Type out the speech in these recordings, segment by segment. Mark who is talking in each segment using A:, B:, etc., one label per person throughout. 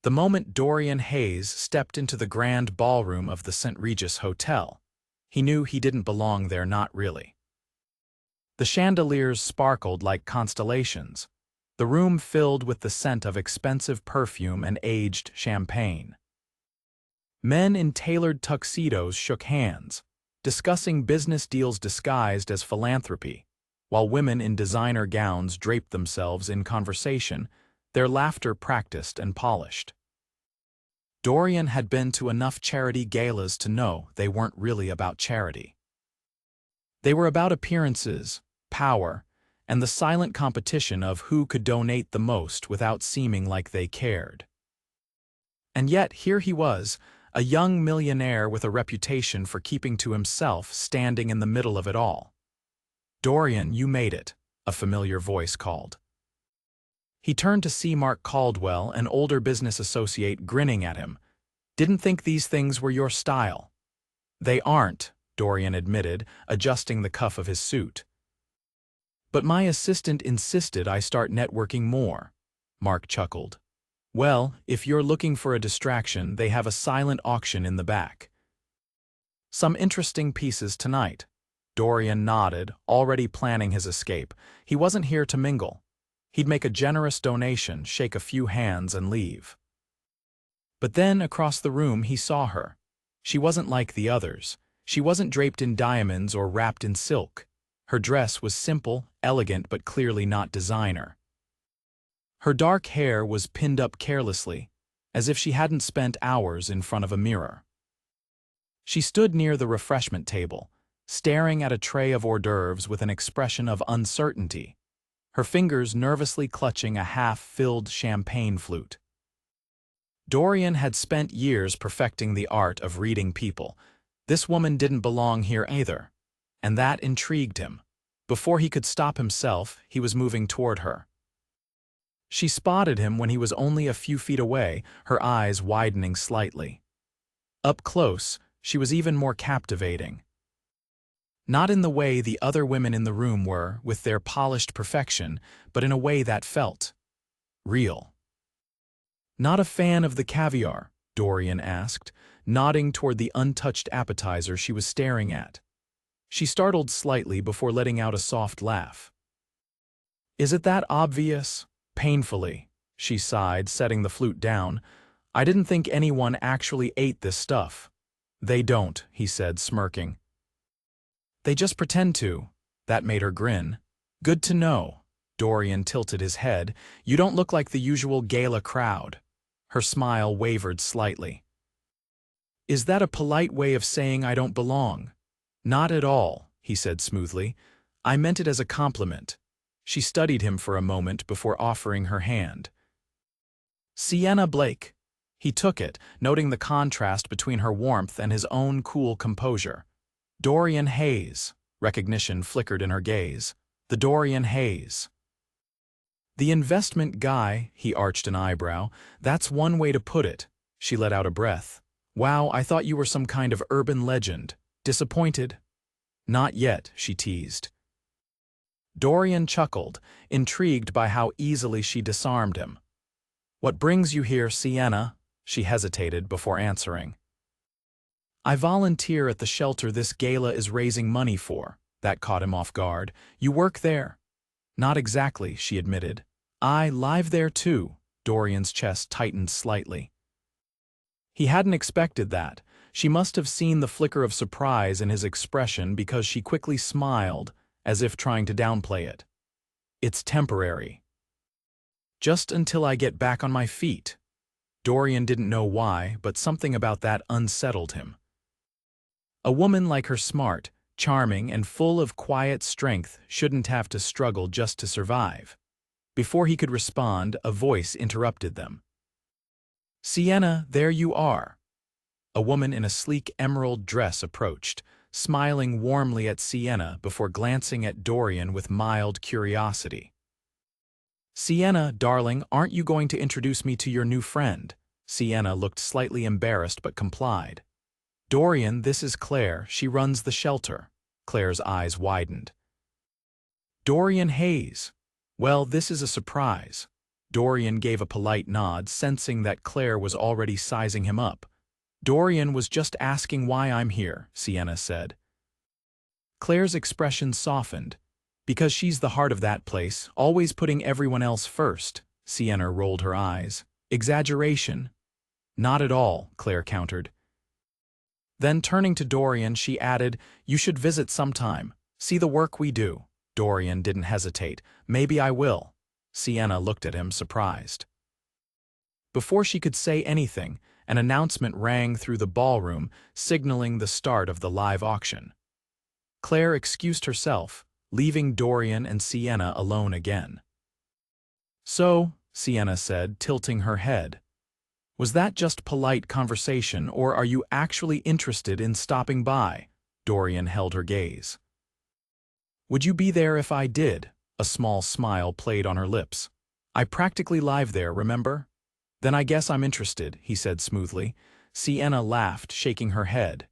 A: The moment Dorian Hayes stepped into the grand ballroom of the St. Regis Hotel, he knew he didn't belong there, not really. The chandeliers sparkled like constellations, the room filled with the scent of expensive perfume and aged champagne. Men in tailored tuxedos shook hands, discussing business deals disguised as philanthropy, while women in designer gowns draped themselves in conversation, their laughter practiced and polished. Dorian had been to enough charity galas to know they weren't really about charity. They were about appearances, power, and the silent competition of who could donate the most without seeming like they cared. And yet here he was, a young millionaire with a reputation for keeping to himself, standing in the middle of it all. "Dorian, you made it," a familiar voice called. He turned to see Mark Caldwell, an older business associate, grinning at him. "Didn't think these things were your style." "They aren't," Dorian admitted, adjusting the cuff of his suit. "But my assistant insisted I start networking more," Mark chuckled. "Well, if you're looking for a distraction, they have a silent auction in the back." "Some interesting pieces tonight." Dorian nodded, already planning his escape. He wasn't here to mingle. He'd make a generous donation, shake a few hands, and leave. But then, across the room, he saw her. She wasn't like the others. She wasn't draped in diamonds or wrapped in silk. Her dress was simple, elegant, but clearly not designer. Her dark hair was pinned up carelessly, as if she hadn't spent hours in front of a mirror. She stood near the refreshment table, staring at a tray of hors d'oeuvres with an expression of uncertainty, her fingers nervously clutching a half-filled champagne flute. Dorian had spent years perfecting the art of reading people. This woman didn't belong here either, and that intrigued him. Before he could stop himself, he was moving toward her. She spotted him when he was only a few feet away, her eyes widening slightly. Up close, she was even more captivating. Not in the way the other women in the room were, with their polished perfection, but in a way that felt real. "Not a fan of the caviar?" Dorian asked, nodding toward the untouched appetizer she was staring at. She startled slightly before letting out a soft laugh. "Is it that obvious?" "Painfully," she sighed, setting the flute down. "I didn't think anyone actually ate this stuff." "They don't," he said, smirking. "They just pretend to." That made her grin. "Good to know." Dorian tilted his head. "You don't look like the usual gala crowd." Her smile wavered slightly. "Is that a polite way of saying I don't belong?" "Not at all," he said smoothly. "I meant it as a compliment." She studied him for a moment before offering her hand. "Sienna Blake." He took it, noting the contrast between her warmth and his own cool composure. "Dorian Hayes." Recognition flickered in her gaze. "The Dorian Hayes." "The investment guy," he arched an eyebrow. "That's one way to put it." She let out a breath. "Wow, I thought you were some kind of urban legend. Disappointed?" "Not yet," she teased. Dorian chuckled, intrigued by how easily she disarmed him. "What brings you here, Sienna?" She hesitated before answering. "I volunteer at the shelter this gala is raising money for." That caught him off guard. "You work there?" "Not exactly," she admitted. "I live there too." Dorian's chest tightened slightly. He hadn't expected that. She must have seen the flicker of surprise in his expression because she quickly smiled, as if trying to downplay it. "It's temporary. Just until I get back on my feet." Dorian didn't know why, but something about that unsettled him. A woman like her, smart, charming, and full of quiet strength, shouldn't have to struggle just to survive. Before he could respond, a voice interrupted them. "Sienna, there you are." A woman in a sleek emerald dress approached, smiling warmly at Sienna before glancing at Dorian with mild curiosity. "Sienna, darling, aren't you going to introduce me to your new friend?" Sienna looked slightly embarrassed but complied. "Dorian, this is Claire. She runs the shelter." Claire's eyes widened. "Dorian Hayes. Well, this is a surprise." Dorian gave a polite nod, sensing that Claire was already sizing him up. Dorian was just asking why I'm here, Sienna said. Claire's expression softened. Because she's the heart of that place, always putting everyone else first. Sienna rolled her eyes. Exaggeration. Not at all, Claire countered. Then turning to Dorian, she added, you should visit sometime. See the work we do. Dorian didn't hesitate. Maybe I will. Sienna looked at him, surprised. Before she could say anything, an announcement rang through the ballroom, signaling the start of the live auction. Claire excused herself, leaving Dorian and Sienna alone again. So, Sienna said, tilting her head, was that just polite conversation, or are you actually interested in stopping by? Dorian held her gaze. Would you be there if I did? A small smile played on her lips. I practically live there, remember? Then I guess I'm interested, he said smoothly. Sienna laughed, shaking her head.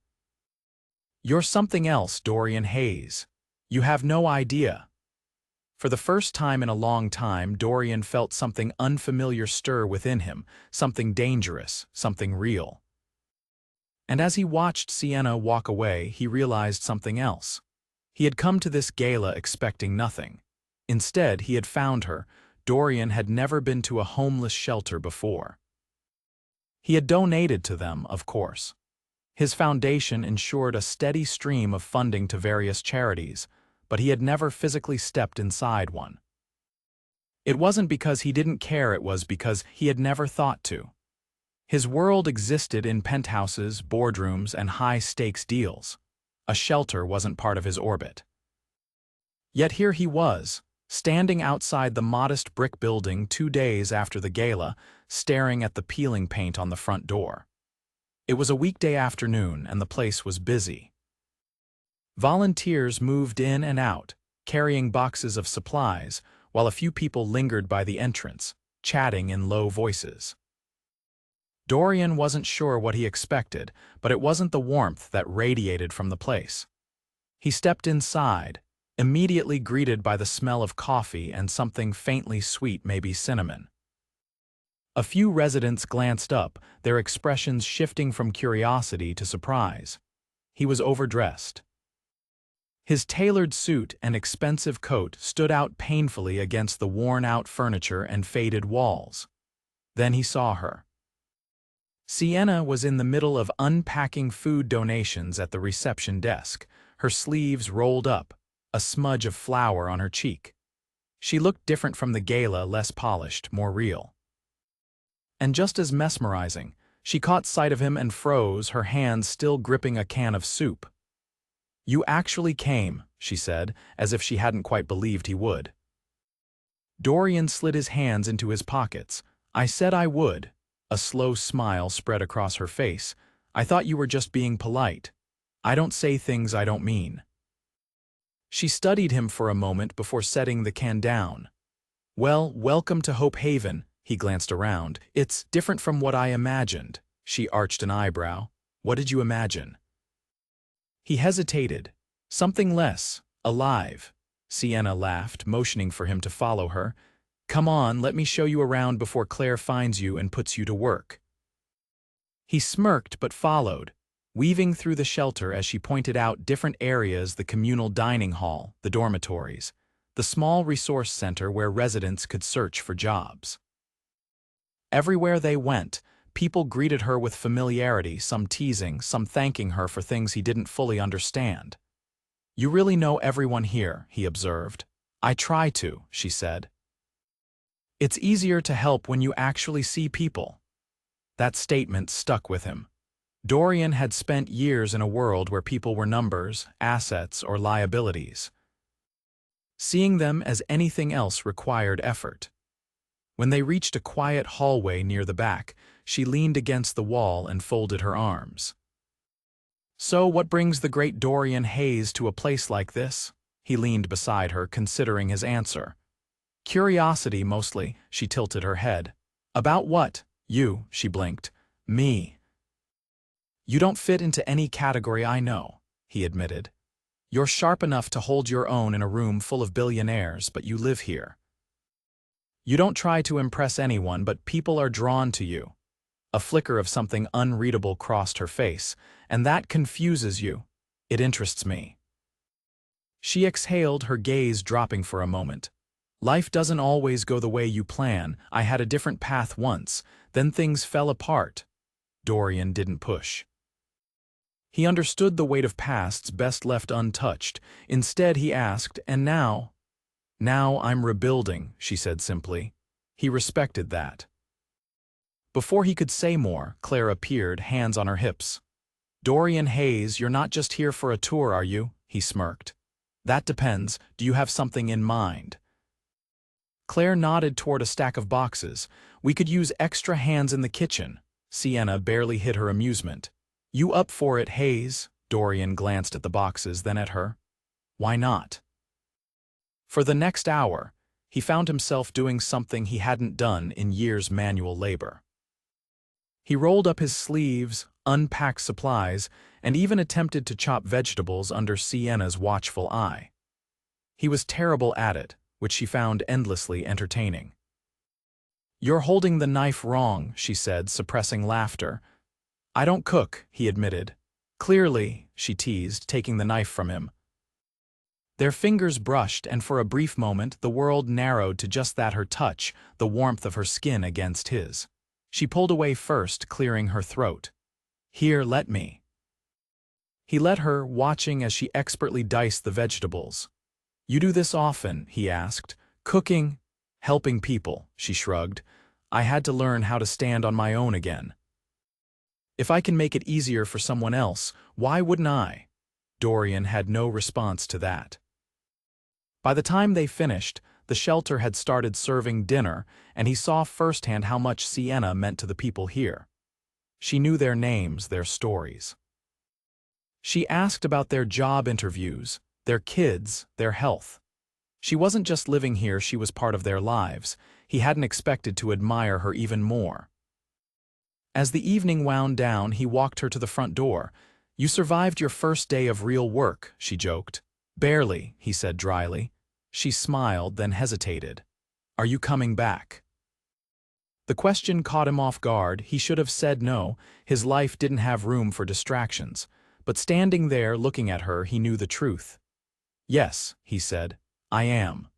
A: You're something else, Dorian Hayes. You have no idea. For the first time in a long time, Dorian felt something unfamiliar stir within him, something dangerous, something real. And as he watched Sienna walk away, he realized something else. He had come to this gala expecting nothing. Instead, he had found her. Dorian had never been to a homeless shelter before. He had donated to them, of course. His foundation ensured a steady stream of funding to various charities, but he had never physically stepped inside one. It wasn't because he didn't care, it was because he had never thought to. His world existed in penthouses, boardrooms, and high-stakes deals. A shelter wasn't part of his orbit. Yet here he was, standing outside the modest brick building 2 days after the gala, staring at the peeling paint on the front door. It was a weekday afternoon, and the place was busy. Volunteers moved in and out, carrying boxes of supplies, while a few people lingered by the entrance, chatting in low voices. Dorian wasn't sure what he expected, but it wasn't the warmth that radiated from the place. He stepped inside, immediately greeted by the smell of coffee and something faintly sweet, maybe cinnamon. A few residents glanced up, their expressions shifting from curiosity to surprise. He was overdressed. His tailored suit and expensive coat stood out painfully against the worn-out furniture and faded walls. Then he saw her. Sienna was in the middle of unpacking food donations at the reception desk, her sleeves rolled up, a smudge of flour on her cheek. She looked different from the gala, less polished, more real. And just as mesmerizing, she caught sight of him and froze, her hands still gripping a can of soup. You actually came, she said, as if she hadn't quite believed he would. Dorian slid his hands into his pockets. I said I would. A slow smile spread across her face. I thought you were just being polite. I don't say things I don't mean. She studied him for a moment before setting the can down. Well, welcome to Hope Haven, he glanced around. It's different from what I imagined. She arched an eyebrow. What did you imagine? He hesitated. Something less, alive. Sienna laughed, motioning for him to follow her. Come on, let me show you around before Claire finds you and puts you to work. He smirked but followed, weaving through the shelter as she pointed out different areas: the communal dining hall, the dormitories, the small resource center where residents could search for jobs. Everywhere they went, people greeted her with familiarity, some teasing, some thanking her for things he didn't fully understand. You really know everyone here, he observed. I try to, she said. It's easier to help when you actually see people. That statement stuck with him. Dorian had spent years in a world where people were numbers, assets, or liabilities. Seeing them as anything else required effort. When they reached a quiet hallway near the back, she leaned against the wall and folded her arms. So what brings the great Dorian Hayes to a place like this? He leaned beside her, considering his answer. Curiosity, mostly, she tilted her head. About what? You, she blinked. Me. You don't fit into any category I know, he admitted. You're sharp enough to hold your own in a room full of billionaires, but you live here. You don't try to impress anyone, but people are drawn to you. A flicker of something unreadable crossed her face, and that confuses you. It interests me. She exhaled, her gaze dropping for a moment. Life doesn't always go the way you plan. I had a different path once, then things fell apart. Dorian didn't push. He understood the weight of pasts best left untouched. Instead, he asked, "And now?" "Now I'm rebuilding," she said simply. He respected that. Before he could say more, Claire appeared, hands on her hips. "Dorian Hayes, you're not just here for a tour, are you?" he smirked. "That depends. Do you have something in mind?" Claire nodded toward a stack of boxes. "We could use extra hands in the kitchen." Sienna barely hid her amusement. "You up for it, Hayes?" Dorian glanced at the boxes, then at her. "Why not?" For the next hour, he found himself doing something he hadn't done in years' manual labor. He rolled up his sleeves, unpacked supplies, and even attempted to chop vegetables under Sienna's watchful eye. He was terrible at it, which she found endlessly entertaining. "You're holding the knife wrong," she said, suppressing laughter. "I don't cook," he admitted. "Clearly," she teased, taking the knife from him. Their fingers brushed, and for a brief moment the world narrowed to just that, her touch, the warmth of her skin against his. She pulled away first, clearing her throat. "Here, let me." He let her, watching as she expertly diced the vegetables. "You do this often?" he asked. "Cooking?" "Helping people," she shrugged. "I had to learn how to stand on my own again." "If I can make it easier for someone else, why wouldn't I?" Dorian had no response to that. By the time they finished, the shelter had started serving dinner, and he saw firsthand how much Sienna meant to the people here. She knew their names, their stories. She asked about their job interviews, their kids, their health. She wasn't just living here, she was part of their lives. He hadn't expected to admire her even more. As the evening wound down, he walked her to the front door. "You survived your first day of real work," she joked. "Barely," he said dryly. She smiled, then hesitated. "Are you coming back?" The question caught him off guard. He should have said no. His life didn't have room for distractions. But standing there, looking at her, he knew the truth. "Yes," he said, "I am."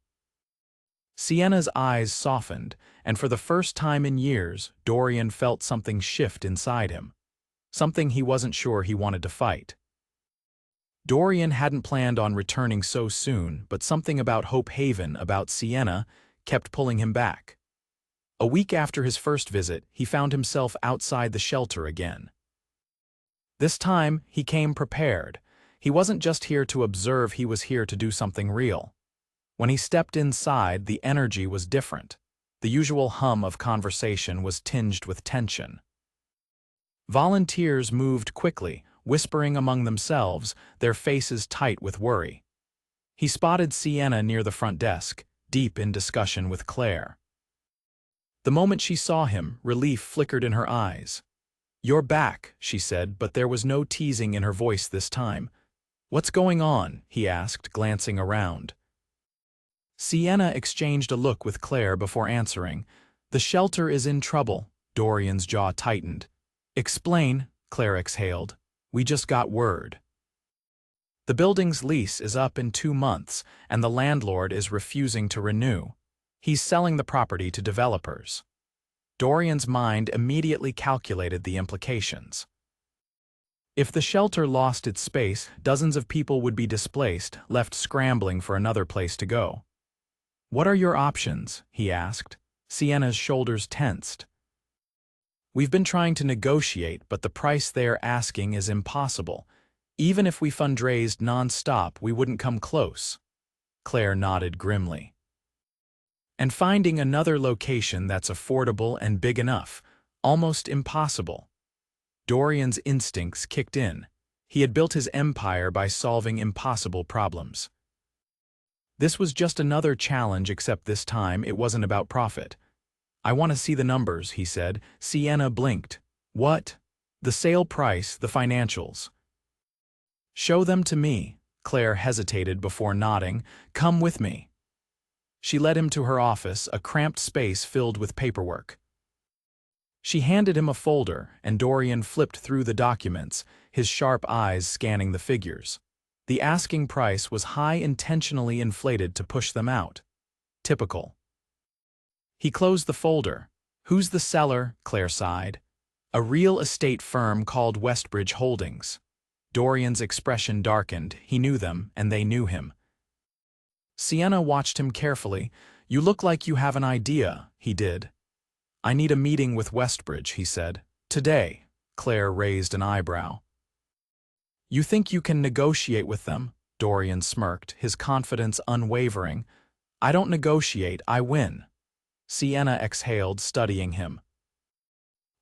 A: Sienna's eyes softened, and for the first time in years, Dorian felt something shift inside him. Something he wasn't sure he wanted to fight. Dorian hadn't planned on returning so soon, but something about Hope Haven, about Sienna, kept pulling him back. A week after his first visit, he found himself outside the shelter again. This time, he came prepared. He wasn't just here to observe, he was here to do something real. When he stepped inside, the energy was different. The usual hum of conversation was tinged with tension. Volunteers moved quickly, whispering among themselves, their faces tight with worry. He spotted Sienna near the front desk, deep in discussion with Claire. The moment she saw him, relief flickered in her eyes. "You're back," she said, but there was no teasing in her voice this time. "What's going on?" he asked, glancing around. Sienna exchanged a look with Claire before answering. "The shelter is in trouble." Dorian's jaw tightened. "Explain," Claire exhaled. "We just got word. The building's lease is up in 2 months, and the landlord is refusing to renew. He's selling the property to developers." Dorian's mind immediately calculated the implications. If the shelter lost its space, dozens of people would be displaced, left scrambling for another place to go. "What are your options?" he asked. Sienna's shoulders tensed. "We've been trying to negotiate, but the price they're asking is impossible. Even if we fundraised non-stop, we wouldn't come close." Claire nodded grimly. "And finding another location that's affordable and big enough, almost impossible." Dorian's instincts kicked in. He had built his empire by solving impossible problems. This was just another challenge, except this time it wasn't about profit. "I want to see the numbers," he said. Sienna blinked. "What?" "The sale price, the financials." "Show them to me." Claire hesitated before nodding. "Come with me." She led him to her office, a cramped space filled with paperwork. She handed him a folder, and Dorian flipped through the documents, his sharp eyes scanning the figures. The asking price was high, intentionally inflated to push them out. Typical. He closed the folder. Who's the seller? Claire sighed. A real estate firm called Westbridge Holdings. Dorian's expression darkened. He knew them, and they knew him. Sienna watched him carefully. You look like you have an idea, he did. I need a meeting with Westbridge, he said. Today. Claire raised an eyebrow. You think you can negotiate with them? Dorian smirked, his confidence unwavering. I don't negotiate, I win. Sienna exhaled, studying him.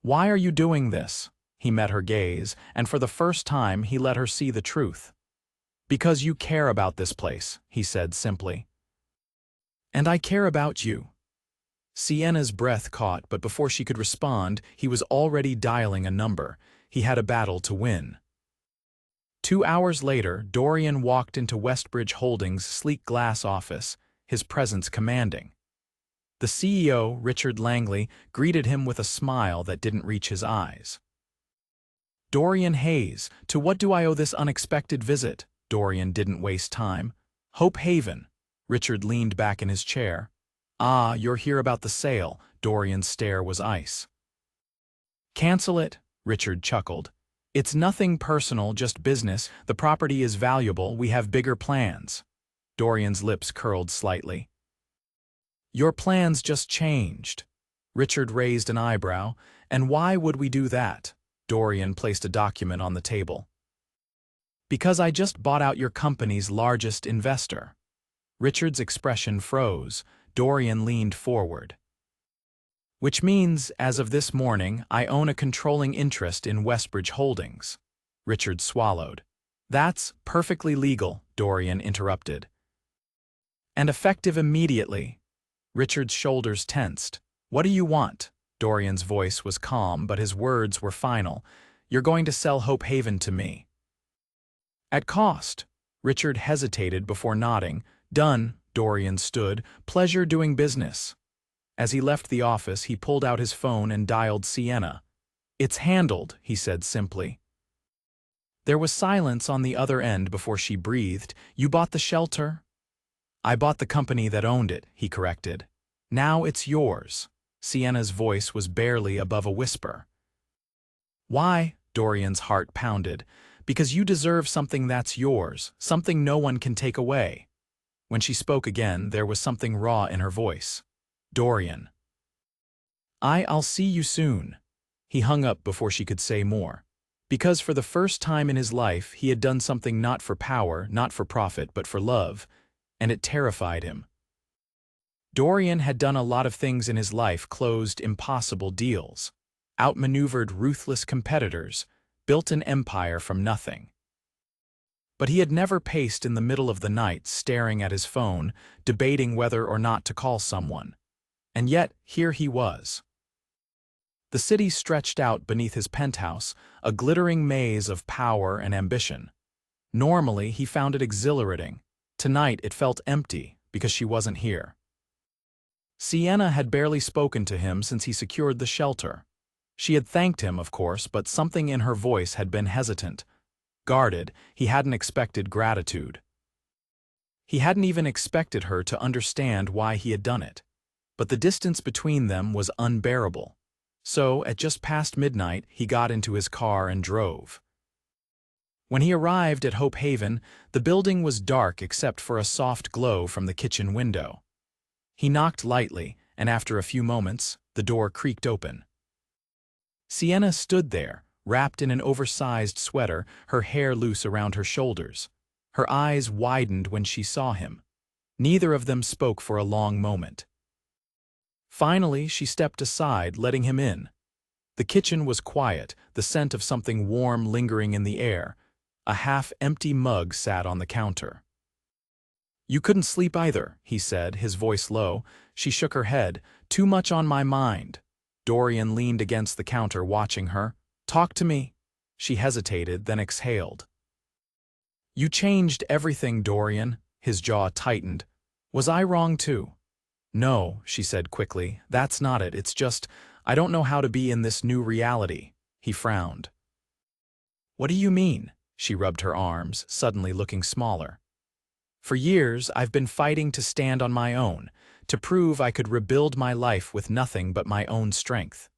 A: Why are you doing this? He met her gaze, and for the first time he let her see the truth. Because you care about this place, he said simply. And I care about you. Sienna's breath caught, but before she could respond, he was already dialing a number. He had a battle to win. 2 hours later, Dorian walked into Westbridge Holdings' sleek glass office, his presence commanding. The CEO, Richard Langley, greeted him with a smile that didn't reach his eyes. Dorian Hayes, to what do I owe this unexpected visit? Dorian didn't waste time. Hope Haven. Richard leaned back in his chair. Ah, you're here about the sale. Dorian's stare was ice. Cancel it, Richard chuckled. It's nothing personal, just business. The property is valuable. We have bigger plans. Dorian's lips curled slightly. Your plans just changed. Richard raised an eyebrow. And why would we do that? Dorian placed a document on the table. Because I just bought out your company's largest investor. Richard's expression froze. Dorian leaned forward. Which means, as of this morning, I own a controlling interest in Westbridge Holdings. Richard swallowed. That's perfectly legal, Dorian interrupted. And effective immediately. Richard's shoulders tensed. What do you want? Dorian's voice was calm, but his words were final. You're going to sell Hope Haven to me. At cost. Richard hesitated before nodding. Done, Dorian stood. Pleasure doing business. As he left the office, he pulled out his phone and dialed Sienna. It's handled, he said simply. There was silence on the other end before she breathed. You bought the shelter? I bought the company that owned it, he corrected. Now it's yours. Sienna's voice was barely above a whisper. Why? Dorian's heart pounded. Because you deserve something that's yours, something no one can take away. When she spoke again, there was something raw in her voice. Dorian. I'll see you soon. He hung up before she could say more. Because for the first time in his life, he had done something not for power, not for profit, but for love, and it terrified him. Dorian had done a lot of things in his life, closed impossible deals, outmaneuvered ruthless competitors, built an empire from nothing. But he had never paced in the middle of the night, staring at his phone, debating whether or not to call someone. And yet, here he was. The city stretched out beneath his penthouse, a glittering maze of power and ambition. Normally, he found it exhilarating. Tonight, it felt empty, because she wasn't here. Sienna had barely spoken to him since he secured the shelter. She had thanked him, of course, but something in her voice had been hesitant. Guarded, he hadn't expected gratitude. He hadn't even expected her to understand why he had done it. But the distance between them was unbearable. So, at just past midnight, he got into his car and drove. When he arrived at Hope Haven, the building was dark except for a soft glow from the kitchen window. He knocked lightly, and after a few moments, the door creaked open. Sienna stood there, wrapped in an oversized sweater, her hair loose around her shoulders. Her eyes widened when she saw him. Neither of them spoke for a long moment. Finally, she stepped aside, letting him in. The kitchen was quiet, the scent of something warm lingering in the air. A half-empty mug sat on the counter. You couldn't sleep either, he said, his voice low. She shook her head. Too much on my mind. Dorian leaned against the counter, watching her. Talk to me. She hesitated, then exhaled. You changed everything, Dorian. His jaw tightened. Was I wrong too? No, she said quickly, that's not it, it's just, I don't know how to be in this new reality. He frowned. What do you mean? She rubbed her arms, suddenly looking smaller. For years, I've been fighting to stand on my own, to prove I could rebuild my life with nothing but my own strength.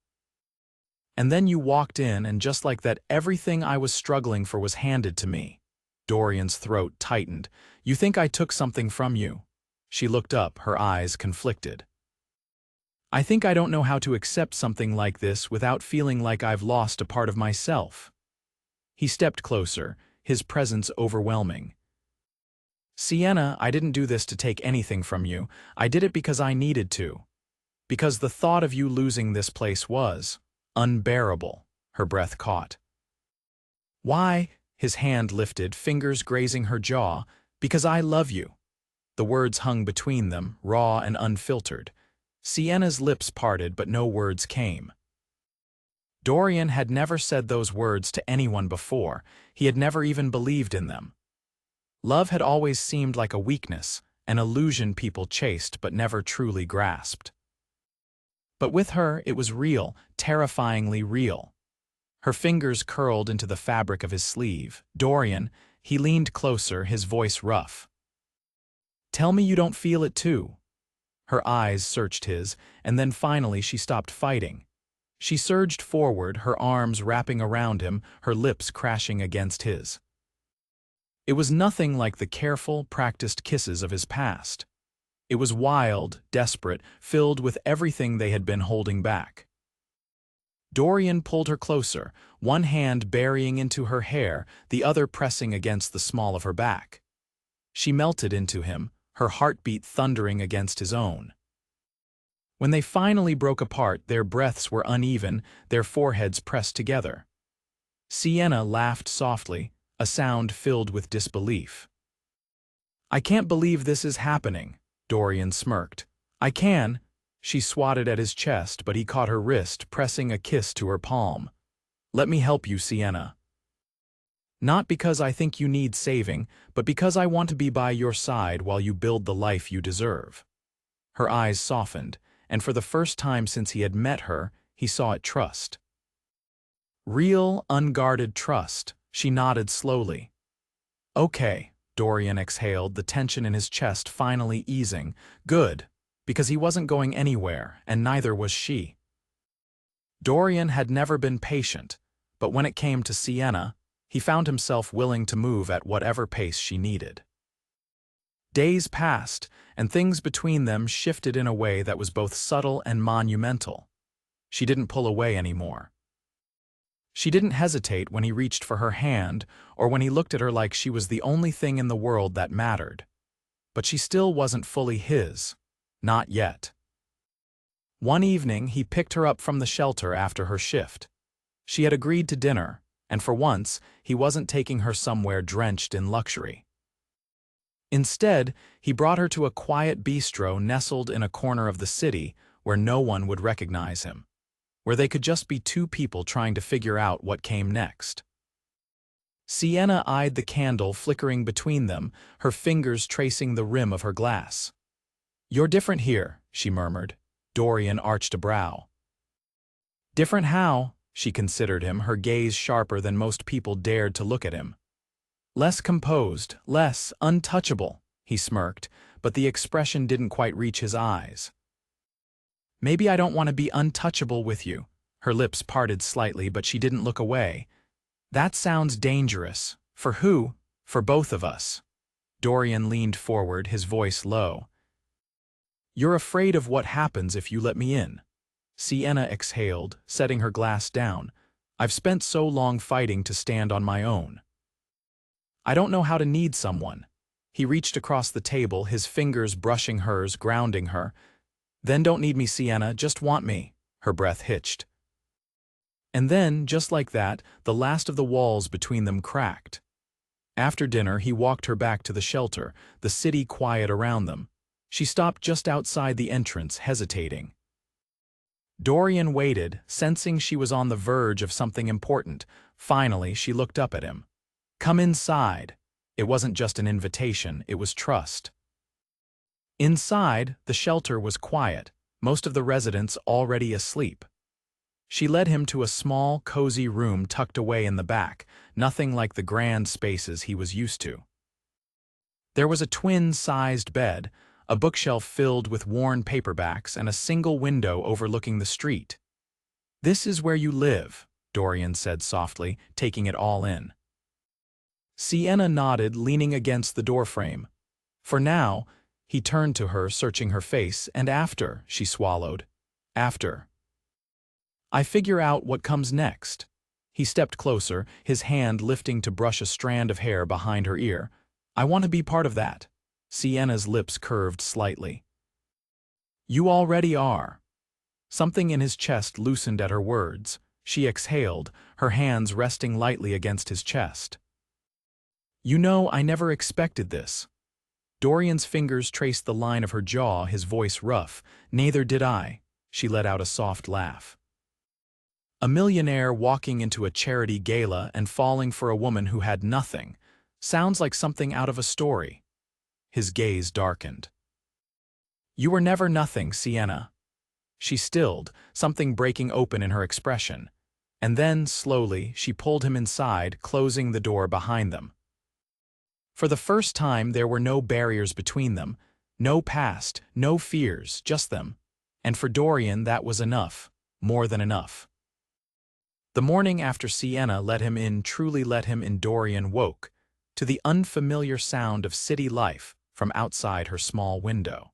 A: And then you walked in, and just like that, everything I was struggling for was handed to me. Dorian's throat tightened. You think I took something from you? She looked up, her eyes conflicted. I think I don't know how to accept something like this without feeling like I've lost a part of myself. He stepped closer, his presence overwhelming. Sienna, I didn't do this to take anything from you. I did it because I needed to. Because the thought of you losing this place was unbearable. Her breath caught. Why? His hand lifted, fingers grazing her jaw. Because I love you. The words hung between them, raw and unfiltered. Sienna's lips parted, but no words came. Dorian had never said those words to anyone before. He had never even believed in them. Love had always seemed like a weakness, an illusion people chased but never truly grasped. But with her, it was real, terrifyingly real. Her fingers curled into the fabric of his sleeve. Dorian, he leaned closer, his voice rough. Tell me you don't feel it too. Her eyes searched his, and then finally she stopped fighting. She surged forward, her arms wrapping around him, her lips crashing against his. It was nothing like the careful, practiced kisses of his past. It was wild, desperate, filled with everything they had been holding back. Dorian pulled her closer, one hand burying into her hair, the other pressing against the small of her back. She melted into him, her heartbeat thundering against his own. When they finally broke apart, their breaths were uneven, their foreheads pressed together. Sienna laughed softly, a sound filled with disbelief. I can't believe this is happening, Dorian smirked. I can. She swatted at his chest, but he caught her wrist, pressing a kiss to her palm. Let me help you, Sienna. Not because I think you need saving, but because I want to be by your side while you build the life you deserve. Her eyes softened, and for the first time since he had met her, he saw it trust. Real, unguarded trust. She nodded slowly. Okay, Dorian exhaled, the tension in his chest finally easing. Good, because he wasn't going anywhere, and neither was she. Dorian had never been patient, but when it came to Sienna, he found himself willing to move at whatever pace she needed. Days passed, and things between them shifted in a way that was both subtle and monumental. She didn't pull away anymore. She didn't hesitate when he reached for her hand, or when he looked at her like she was the only thing in the world that mattered. But she still wasn't fully his. Not yet. One evening, he picked her up from the shelter after her shift. She had agreed to dinner, and for once, he wasn't taking her somewhere drenched in luxury. Instead, he brought her to a quiet bistro nestled in a corner of the city where no one would recognize him, where they could just be two people trying to figure out what came next. Sienna eyed the candle flickering between them, her fingers tracing the rim of her glass. You're different here, she murmured. Dorian arched a brow. Different how? She considered him, her gaze sharper than most people dared to look at him. Less composed, less untouchable, he smirked, but the expression didn't quite reach his eyes. Maybe I don't want to be untouchable with you. Her lips parted slightly, but she didn't look away. That sounds dangerous. For who? For both of us. Dorian leaned forward, his voice low. You're afraid of what happens if you let me in. Sienna exhaled, setting her glass down. I've spent so long fighting to stand on my own. I don't know how to need someone. He reached across the table, his fingers brushing hers, grounding her. Then don't need me, Sienna, just want me. Her breath hitched. And then, just like that, the last of the walls between them cracked. After dinner, he walked her back to the shelter, the city quiet around them. She stopped just outside the entrance, hesitating. Dorian waited, sensing she was on the verge of something important. Finally, she looked up at him. Come inside. It wasn't just an invitation, it was trust. Inside, the shelter was quiet, most of the residents already asleep. She led him to a small, cozy room tucked away in the back, nothing like the grand spaces he was used to. There was a twin-sized bed, a bookshelf filled with worn paperbacks, and a single window overlooking the street. "This is where you live," Dorian said softly, taking it all in. Sienna nodded, leaning against the doorframe. For now, he turned to her, searching her face, and after, she swallowed. After. I figure out what comes next. He stepped closer, his hand lifting to brush a strand of hair behind her ear. I want to be part of that. Sienna's lips curved slightly. You already are. Something in his chest loosened at her words. She exhaled, her hands resting lightly against his chest. You know, I never expected this. Dorian's fingers traced the line of her jaw, his voice rough. Neither did I. She let out a soft laugh. A millionaire walking into a charity gala and falling for a woman who had nothing. Sounds like something out of a story. His gaze darkened. You were never nothing, Sienna. She stilled, something breaking open in her expression. And then, slowly, she pulled him inside, closing the door behind them. For the first time, there were no barriers between them, no past, no fears, just them. And for Dorian, that was enough, more than enough. The morning after Sienna let him in, truly let him in, Dorian woke to the unfamiliar sound of city life from outside her small window.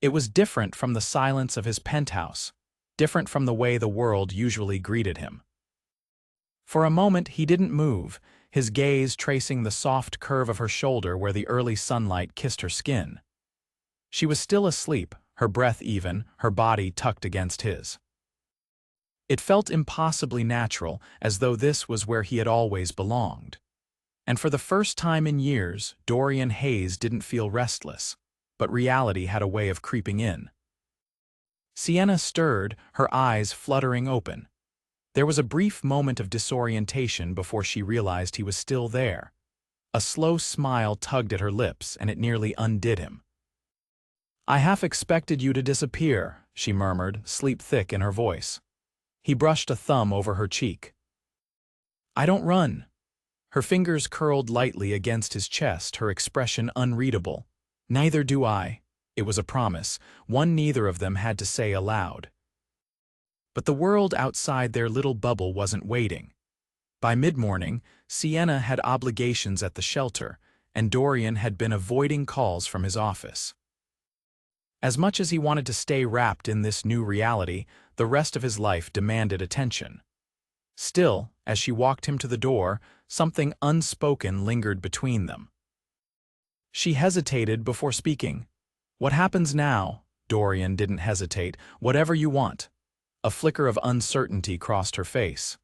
A: It was different from the silence of his penthouse, different from the way the world usually greeted him. For a moment, he didn't move, his gaze tracing the soft curve of her shoulder where the early sunlight kissed her skin. She was still asleep, her breath even, her body tucked against his. It felt impossibly natural, as though this was where he had always belonged. And for the first time in years, Dorian Hayes didn't feel restless, but reality had a way of creeping in. Sienna stirred, her eyes fluttering open. There was a brief moment of disorientation before she realized he was still there. A slow smile tugged at her lips, and it nearly undid him. I half expected you to disappear, she murmured, sleep thick in her voice. He brushed a thumb over her cheek. I don't run. Her fingers curled lightly against his chest, her expression unreadable. Neither do I. It was a promise, one neither of them had to say aloud. But the world outside their little bubble wasn't waiting. By mid-morning, Sienna had obligations at the shelter, and Dorian had been avoiding calls from his office. As much as he wanted to stay wrapped in this new reality, the rest of his life demanded attention. Still, as she walked him to the door, something unspoken lingered between them. She hesitated before speaking. What happens now? Dorian didn't hesitate. Whatever you want. A flicker of uncertainty crossed her face.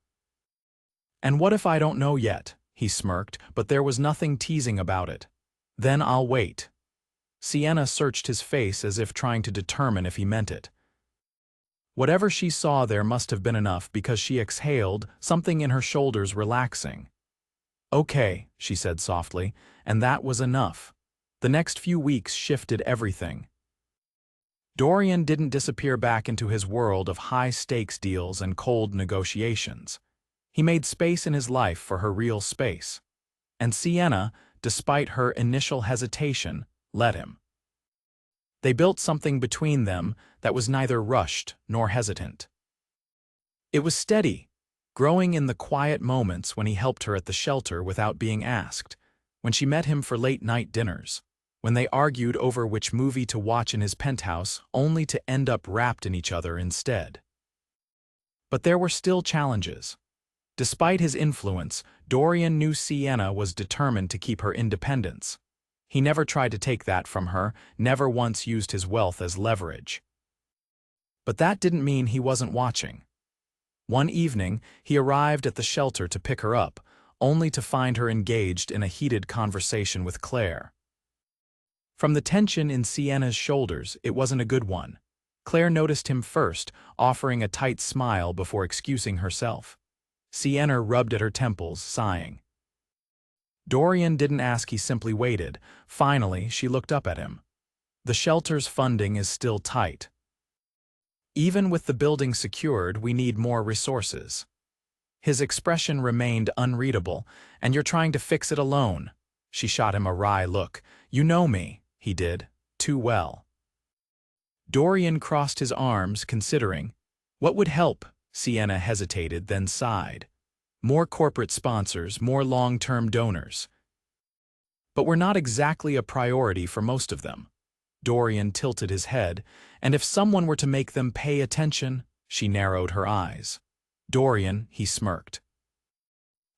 A: And what if I don't know yet? He smirked, but there was nothing teasing about it. Then I'll wait. Sienna searched his face as if trying to determine if he meant it. Whatever she saw there must have been enough because she exhaled, something in her shoulders relaxing. Okay, she said softly, and that was enough. The next few weeks shifted everything. Dorian didn't disappear back into his world of high-stakes deals and cold negotiations. He made space in his life for her real space. And Sienna, despite her initial hesitation, let him. They built something between them that was neither rushed nor hesitant. It was steady, growing in the quiet moments when he helped her at the shelter without being asked, when she met him for late-night dinners, when they argued over which movie to watch in his penthouse only to end up wrapped in each other instead. But there were still challenges. Despite his influence, Dorian knew Sienna was determined to keep her independence. He never tried to take that from her, never once used his wealth as leverage. But that didn't mean he wasn't watching. One evening, he arrived at the shelter to pick her up, only to find her engaged in a heated conversation with Claire. From the tension in Sienna's shoulders, it wasn't a good one. Claire noticed him first, offering a tight smile before excusing herself. Sienna rubbed at her temples, sighing. Dorian didn't ask, he simply waited. Finally, she looked up at him. The shelter's funding is still tight. Even with the building secured, we need more resources. His expression remained unreadable. And you're trying to fix it alone. She shot him a wry look. You know me, he did, too well. Dorian crossed his arms, considering. What would help? Sienna hesitated, then sighed. More corporate sponsors, more long-term donors. But we're not exactly a priority for most of them. Dorian tilted his head, and if someone were to make them pay attention, she narrowed her eyes. Dorian, he smirked.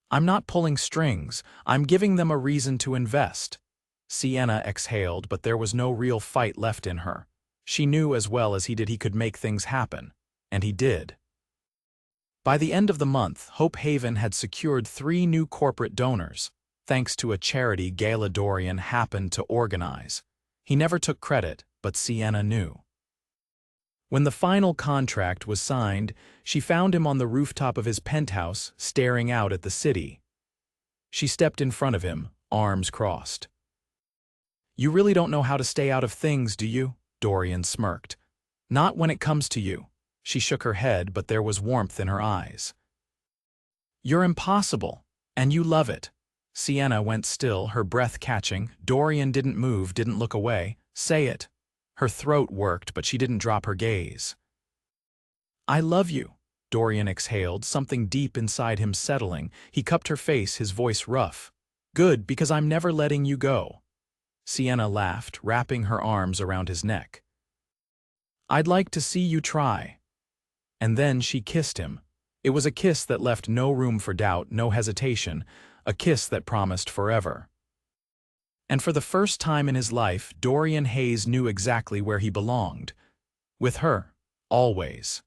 A: I'm not pulling strings, I'm giving them a reason to invest. Sienna exhaled, but there was no real fight left in her. She knew as well as he did he could make things happen, and he did. By the end of the month, Hope Haven had secured 3 new corporate donors, thanks to a charity Gala Dorian happened to organize. He never took credit, but Sienna knew. When the final contract was signed, she found him on the rooftop of his penthouse, staring out at the city. She stepped in front of him, arms crossed. You really don't know how to stay out of things, do you? Dorian smirked. Not when it comes to you. She shook her head, but there was warmth in her eyes. You're impossible, and you love it. Sienna went still, her breath catching. Dorian didn't move, didn't look away. Say it. Her throat worked, but she didn't drop her gaze. I love you, Dorian exhaled, something deep inside him settling. He cupped her face, his voice rough. Good, because I'm never letting you go. Sienna laughed, wrapping her arms around his neck. I'd like to see you try. And then she kissed him. It was a kiss that left no room for doubt, no hesitation, a kiss that promised forever. And for the first time in his life, Dorian Hayes knew exactly where he belonged. With her, always.